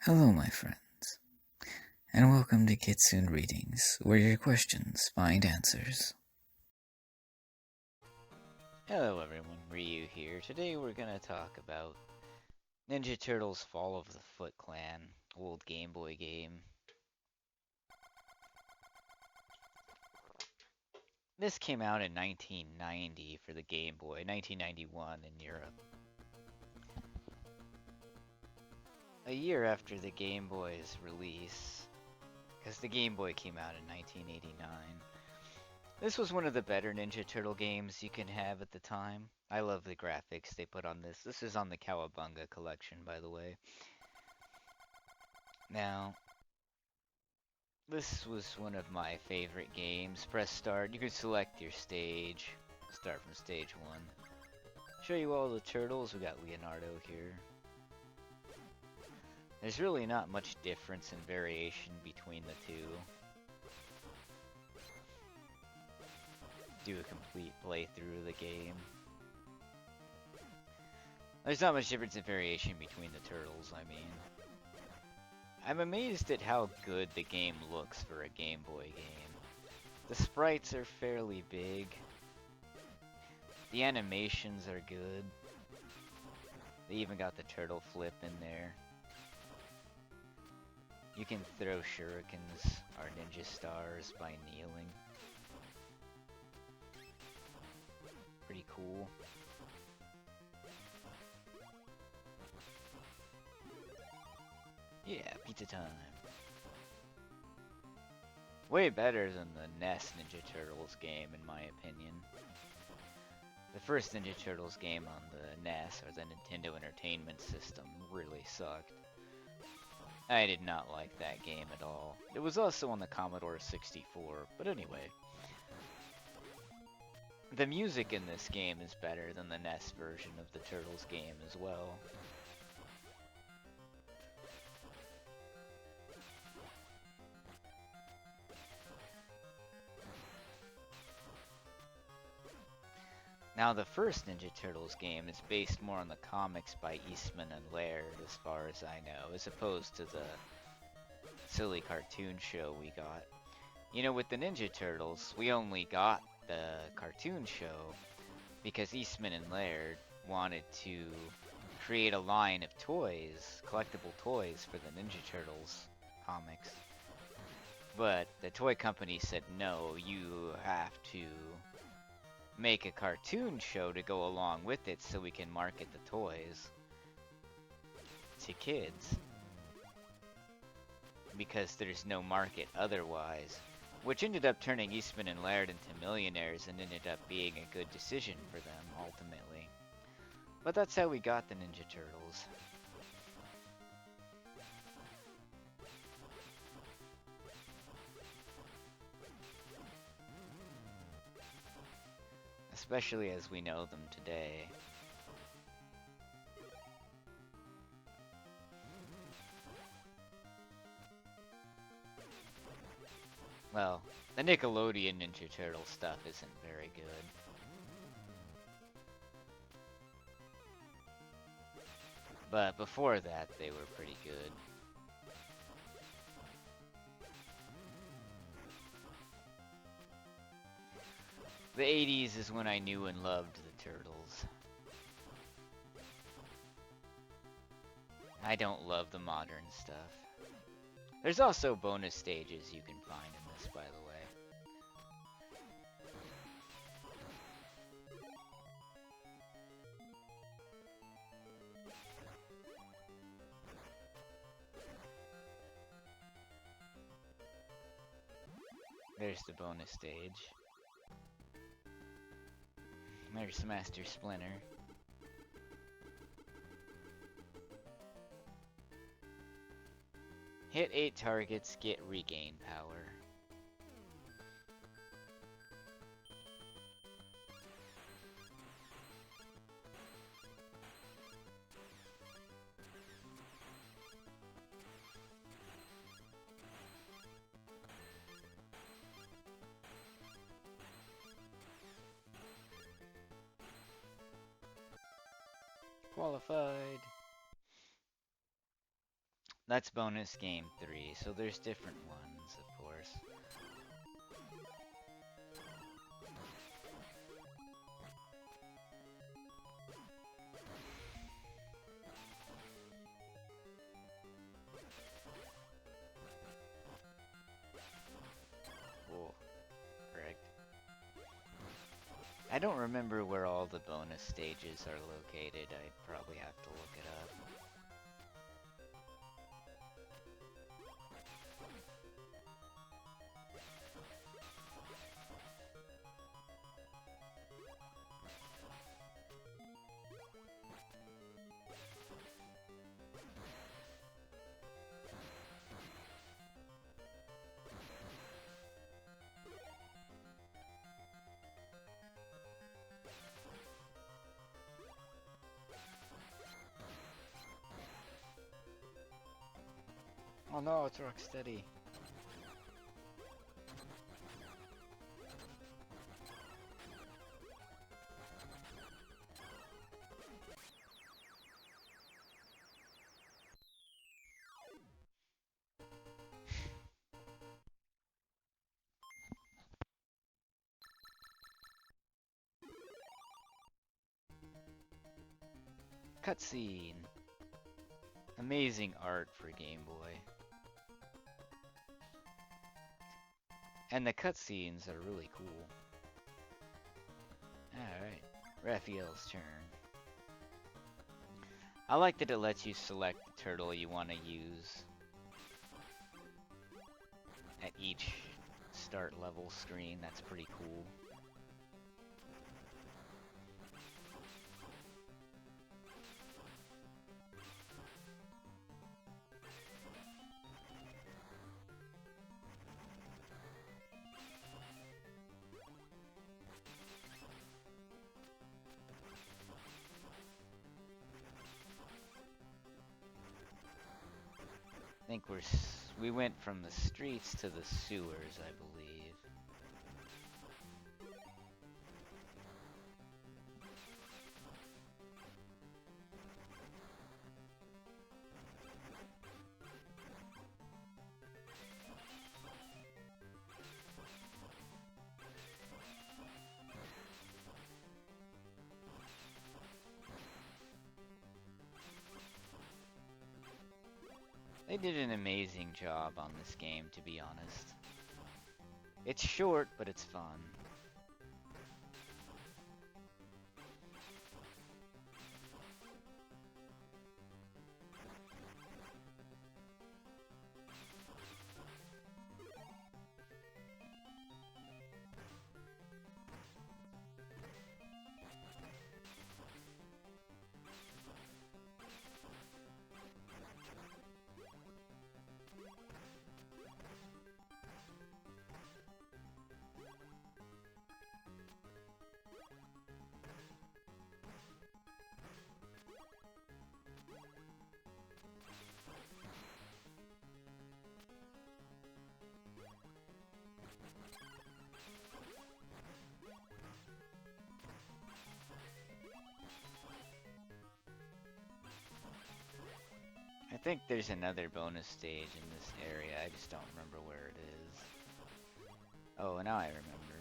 Hello, my friends, and welcome to Kitsune Readings, where your questions find answers. Hello everyone, Ryu here. Today we're gonna talk about Ninja Turtles Fall of the Footclan, old Game Boy game. This came out in 1990 for the Game Boy, 1991 in Europe. A year after the Game Boy's release, because the Game Boy came out in 1989. This was one of the better Ninja Turtle games you can have at the time. I love the graphics they put on this. This is on the Cowabunga collection, by the way. Now, this was one of my favorite games. Press start. You can select your stage. Start from stage 1. Show you all the turtles. We got Leonardo here. There's really not much difference in variation between the two. Do a complete playthrough of the game. There's not much difference in variation between the turtles, I mean. I'm amazed at how good the game looks for a Game Boy game. The sprites are fairly big. The animations are good. They even got the turtle flip in there. You can throw shurikens or ninja stars by kneeling. Pretty cool. Yeah, pizza time. Way better than the NES Ninja Turtles game, in my opinion. The first Ninja Turtles game on the NES, or the Nintendo Entertainment System, really sucked. I did not like that game at all. It was also on the Commodore 64, but anyway. The music in this game is better than the NES version of the Turtles game as well. Now, the first Ninja Turtles game is based more on the comics by Eastman and Laird, as far as I know, as opposed to the silly cartoon show we got. You know, with the Ninja Turtles, we only got the cartoon show because Eastman and Laird wanted to create a line of toys, collectible toys for the Ninja Turtles comics. But the toy company said, no, you have to make a cartoon show to go along with it so we can market the toys to kids. Because there's no market otherwise. Which ended up turning Eastman and Laird into millionaires and ended up being a good decision for them, ultimately. But that's how we got the Ninja Turtles. Especially as we know them today. Well, the Nickelodeon Ninja Turtle stuff isn't very good. But before that, they were pretty good. The 80s is when I knew and loved the Turtles. I don't love the modern stuff. There's also bonus stages you can find in this, by the way. There's the bonus stage. There's Master Splinter. Hit 8 targets, get regain power. Qualified. That's bonus game 3, so there's different ones, of course. Oh, correct. I don't remember where all the bonus stages are located. I probably have to look it up. Oh no, it's Rocksteady. Cutscene. Amazing art for Game Boy. And the cutscenes are really cool. Alright, Raphael's turn. I like that it lets you select the turtle you want to use at each start level screen. That's pretty cool. I think we went from the streets to the sewers, I believe. They did an amazing job on this game, to be honest. It's short, but it's fun. I think there's another bonus stage in this area, I just don't remember where it is. Oh, now I remember.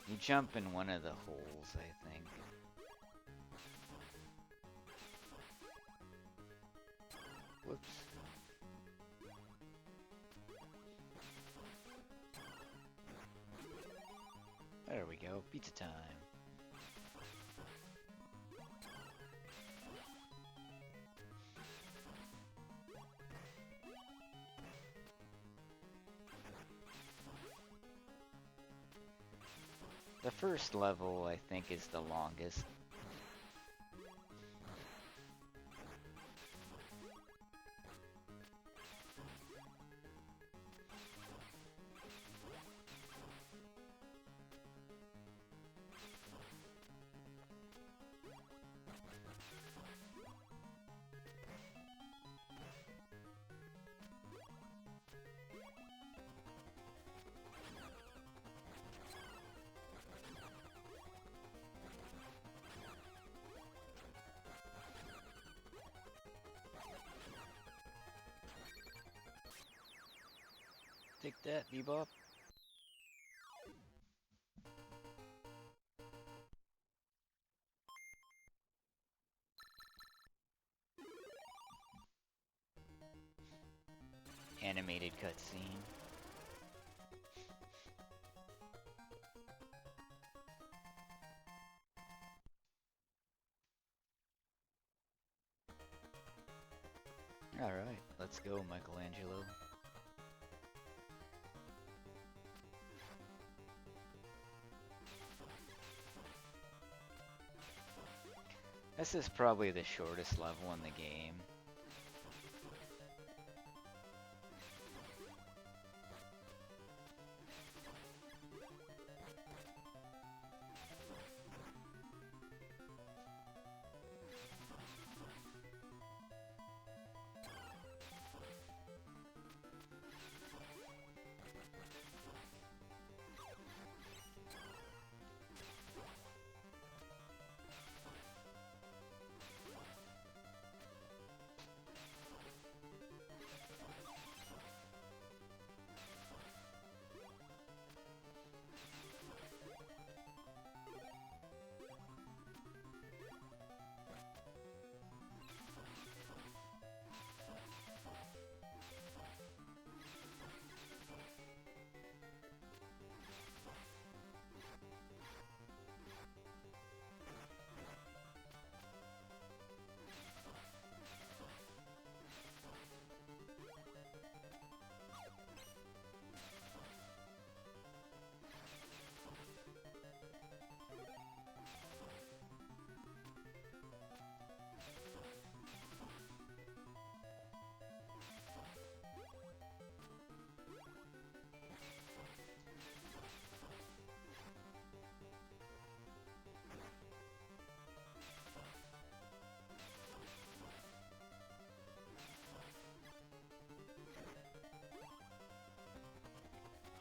You jump in one of the holes, I think. Whoops. There we go, pizza time. The first level, I think, is the longest. that, Bebop. Animated cutscene. Alright, let's go, Michelangelo. This is probably the shortest level in the game.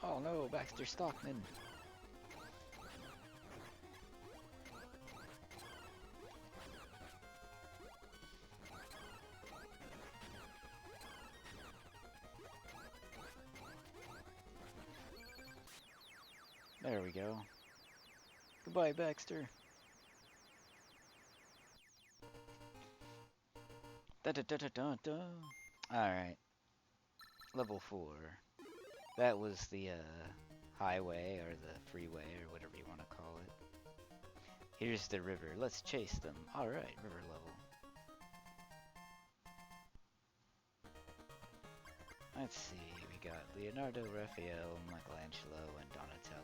Oh no, Baxter Stockman. There we go. Goodbye, Baxter. Da da da da da da. Alright. Level 4. That was the highway or the freeway or whatever you want to call it. Here's the river. Let's chase them. Alright, river level. Let's see. We got Leonardo, Raphael, Michelangelo, and Donatello.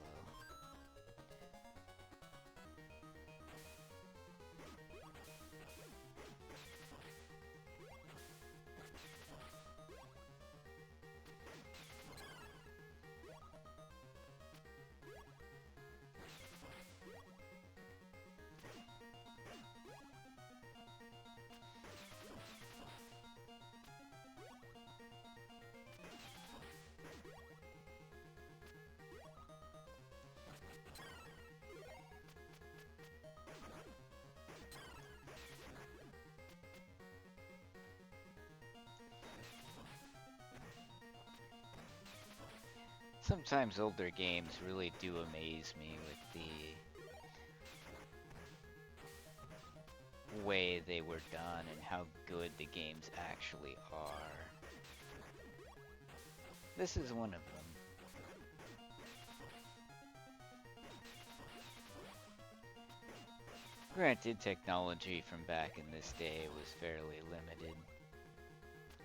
Sometimes older games really do amaze me with the way they were done and how good the games actually are. This is one of them. Granted, technology from back in this day was fairly limited.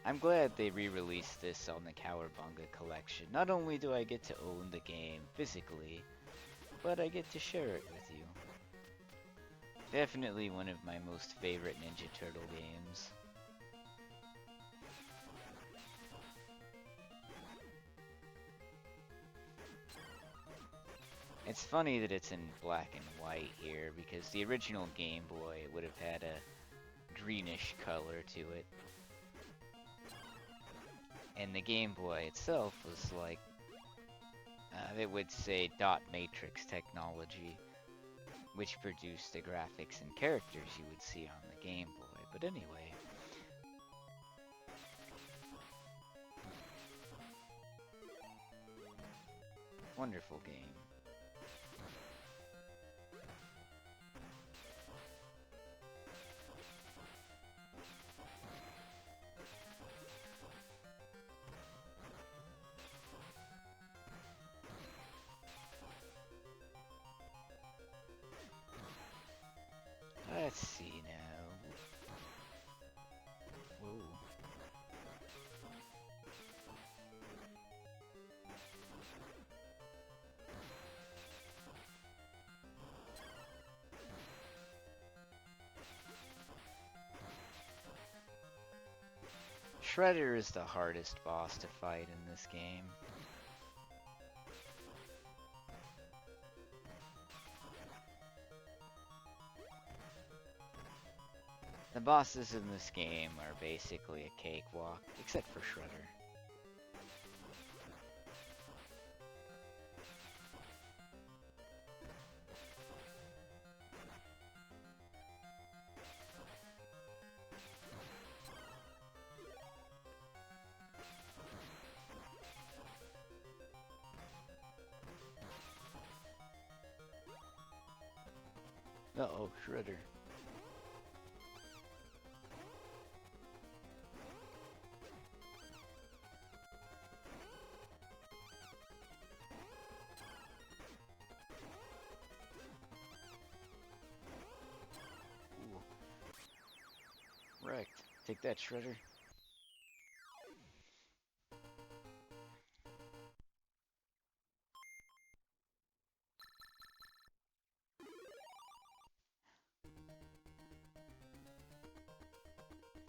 I'm glad they re-released this on the Cowabunga collection. Not only do I get to own the game physically, but I get to share it with you. Definitely one of my most favorite Ninja Turtle games. It's funny that it's in black and white here, because the original Game Boy would have had a greenish color to it. And the Game Boy itself was like, it would say dot matrix technology, which produced the graphics and characters you would see on the Game Boy. But anyway. Wonderful game. Let's see now. Whoa. Shredder is the hardest boss to fight in this game. The bosses in this game are basically a cakewalk, except for Shredder. Uh-oh, Shredder. Ooh. Wrecked. Take that, Shredder.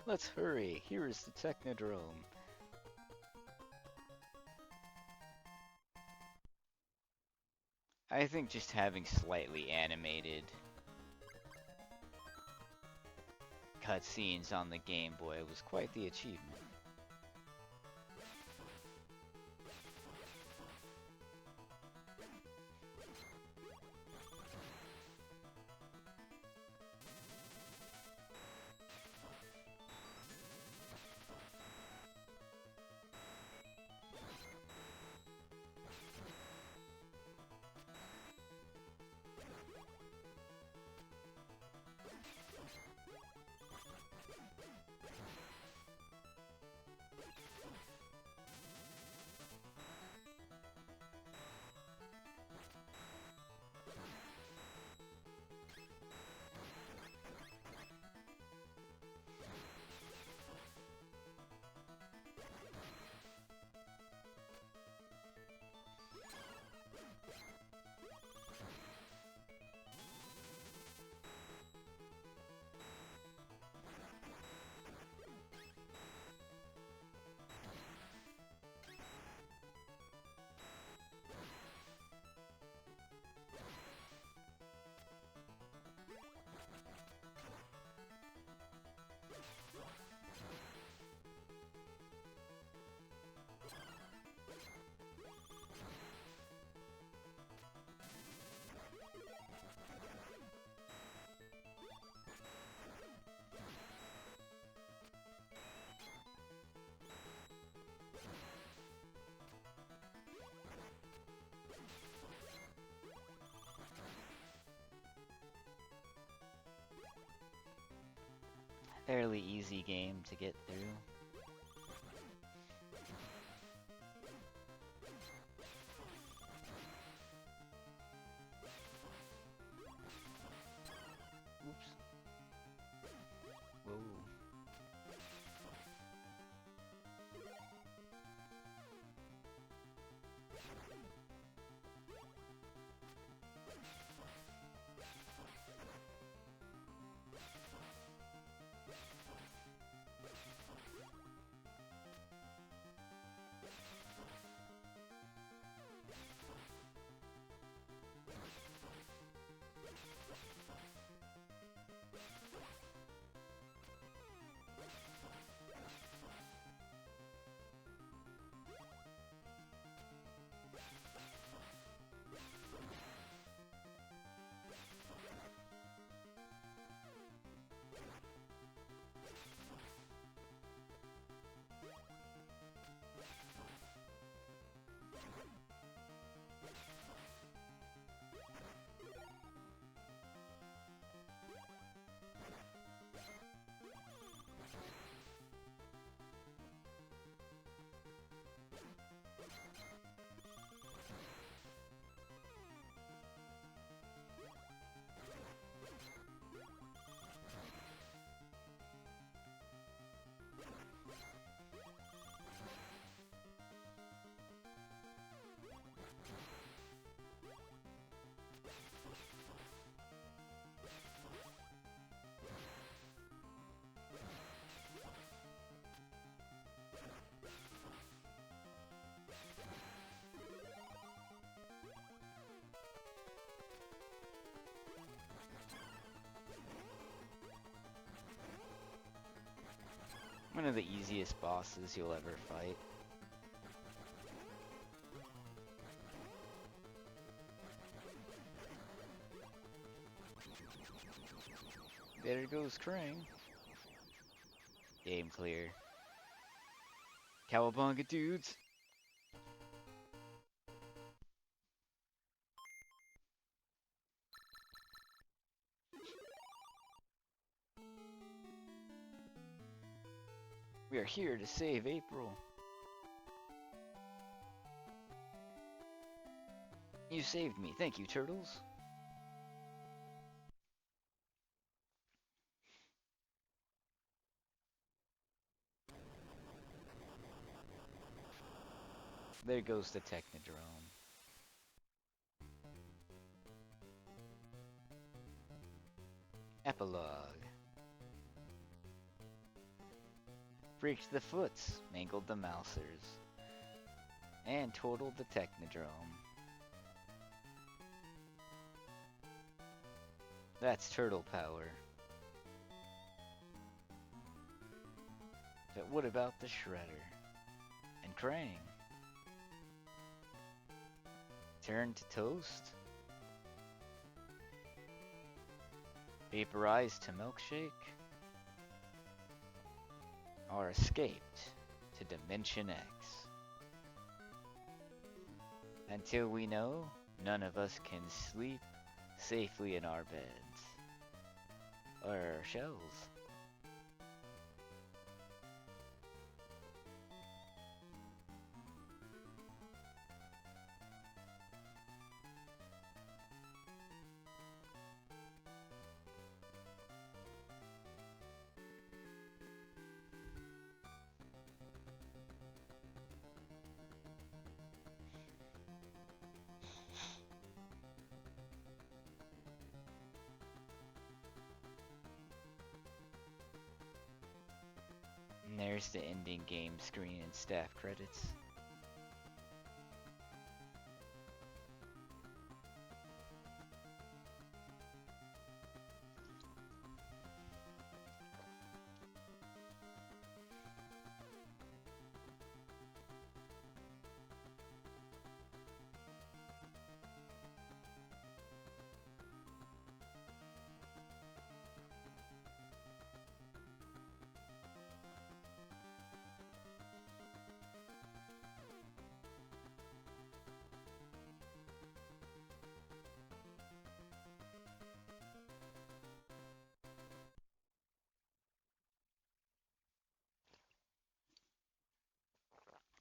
Let's hurry. Here is the Technodrome. I think just having slightly animated cutscenes on the Game Boy was quite the achievement. Fairly easy game to get through. Oops. Whoa. One of the easiest bosses you'll ever fight. There goes Krang. Game clear. Cowabunga dudes! We are here to save April. You saved me. Thank you, Turtles. There goes the Technodrome. Epilogue. Freaked the Foots, mangled the Mousers, and totaled the Technodrome. That's turtle power. But what about the Shredder? And Krang? Turned to toast? Vaporized to milkshake? Or escaped to Dimension X? Until we know, none of us can sleep safely in our beds. Or our shells. And there's the ending game screen and staff credits.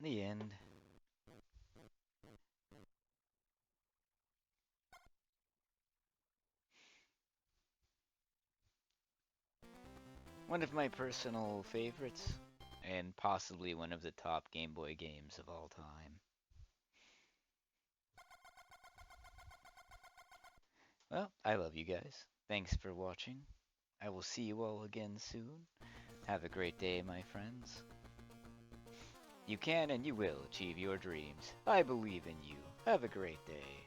The end. One of my personal favorites, and possibly one of the top Game Boy games of all time. Well, I love you guys. Thanks for watching. I will see you all again soon. Have a great day, my friends. You can and you will achieve your dreams. I believe in you. Have a great day.